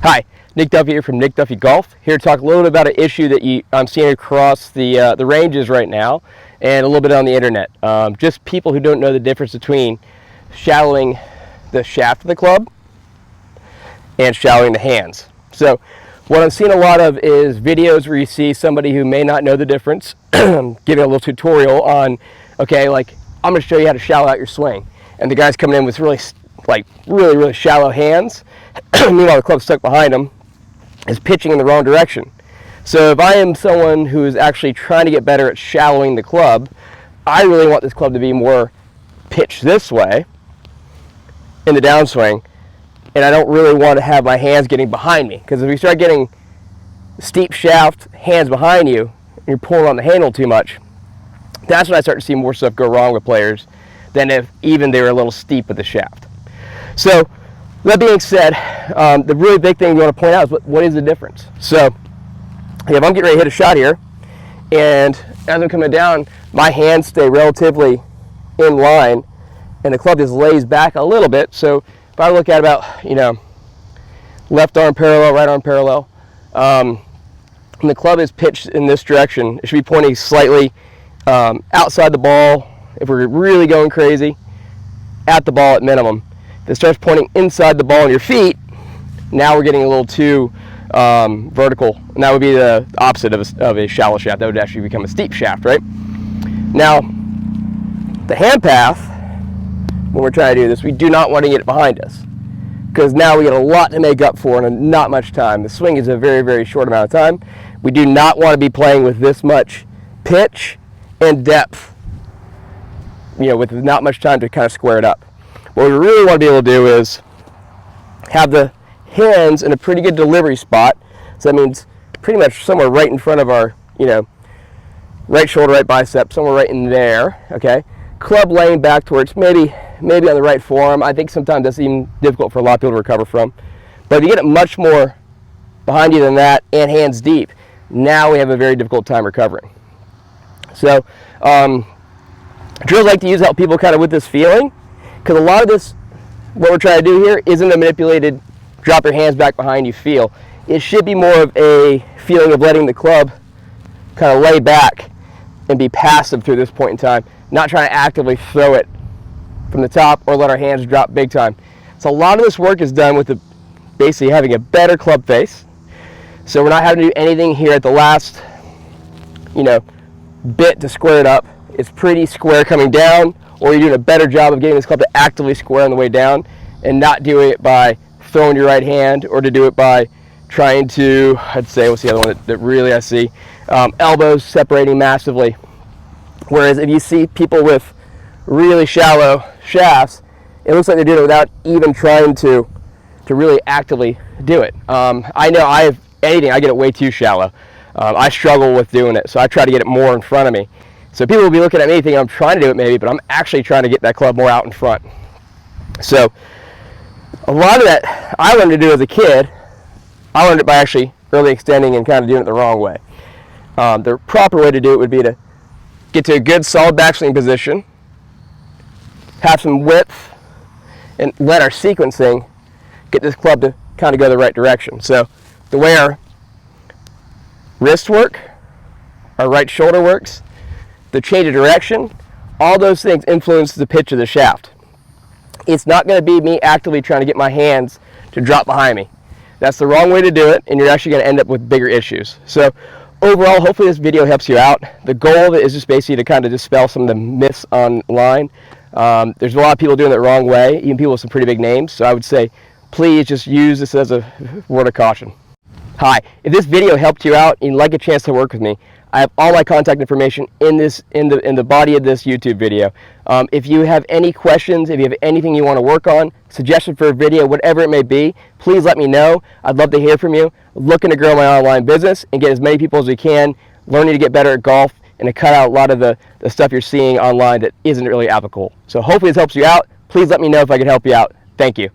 Hi, Nick Duffy here from Nick Duffy Golf. Here to talk a little bit about an issue that I'm seeing across the ranges right now, and a little bit on the internet. Just people who don't know the difference between shallowing the shaft of the club and shallowing the hands. So what I'm seeing a lot of is videos where you see somebody who may not know the difference giving a little tutorial on, okay, like, I'm going to show you how to shallow out your swing. And the guy's coming in with really shallow hands. Meanwhile, the club's stuck behind him, is pitching in the wrong direction. So if I am someone who is actually trying to get better at shallowing the club, I really want this club to be more pitched this way in the downswing, and I don't really want to have my hands getting behind me, because if you start getting steep shaft, hands behind you, and you're pulling on the handle too much, that's when I start to see more stuff go wrong with players than if even they were a little steep with the shaft. So that being said, the really big thing you want to point out is what is the difference. So if I'm getting ready to hit a shot here, and as I'm coming down, my hands stay relatively in line, and the club just lays back a little bit. So if I look at about, left arm parallel, right arm parallel, and the club is pitched in this direction, it should be pointing slightly outside the ball if we're really going crazy, at the ball at minimum. If it starts pointing inside the ball on your feet, now we're getting a little too vertical, and that would be the opposite of a shallow shaft. That would actually become a steep shaft, right? Now, the hand path, when we're trying to do this, we do not want to get it behind us, because now we get a lot to make up for in not much time. The swing is a very, very short amount of time. We do not want to be playing with this much pitch and depth, with not much time to kind of square it up. What we really want to be able to do is have the hands in a pretty good delivery spot. So that means pretty much somewhere right in front of our, right shoulder, right bicep, somewhere right in there, okay? Club laying back towards maybe on the right forearm. I think sometimes that's even difficult for a lot of people to recover from. But if you get it much more behind you than that and hands deep, now we have a very difficult time recovering. So drills like to use help people kind of with this feeling, because a lot of this, what we're trying to do here, isn't a manipulated drop your hands back behind you feel. It should be more of a feeling of letting the club kind of lay back and be passive through this point in time, not trying to actively throw it from the top or let our hands drop big time. So a lot of this work is done with basically having a better club face. So we're not having to do anything here at the last, bit to square it up. It's pretty square coming down, or you're doing a better job of getting this club to actively square on the way down, and not doing it by throwing your right hand, or to do it by trying to, I'd say, what's the other one that really I see? Elbows separating massively. Whereas if you see people with really shallow shafts, it looks like they're doing it without even trying to really actively do it. I know I get it way too shallow. I struggle with doing it, so I try to get it more in front of me. So people will be looking at me thinking I'm trying to do it maybe, but I'm actually trying to get that club more out in front. So a lot of that I learned to do as a kid. I learned it by actually early extending and kind of doing it the wrong way. The proper way to do it would be to get to a good solid backswing position, have some width, and let our sequencing get this club to kind of go the right direction. So the way our wrist work, our right shoulder works, the change of direction, all those things influence the pitch of the shaft. It's not going to be me actively trying to get my hands to drop behind me. That's the wrong way to do it, and you're actually going to end up with bigger issues. So overall, hopefully this video helps you out. The goal of it is just basically to kind of dispel some of the myths online. There's a lot of people doing it the wrong way, even people with some pretty big names. So I would say, please just use this as a word of caution. Hi, if this video helped you out and you'd like a chance to work with me, I have all my contact information in the body of this YouTube video. If you have any questions, if you have anything you want to work on, suggestion for a video, whatever it may be, please let me know. I'd love to hear from you. I'm looking to grow my online business and get as many people as we can, learning to get better at golf and to cut out a lot of the stuff you're seeing online that isn't really applicable. So hopefully this helps you out. Please let me know if I can help you out. Thank you.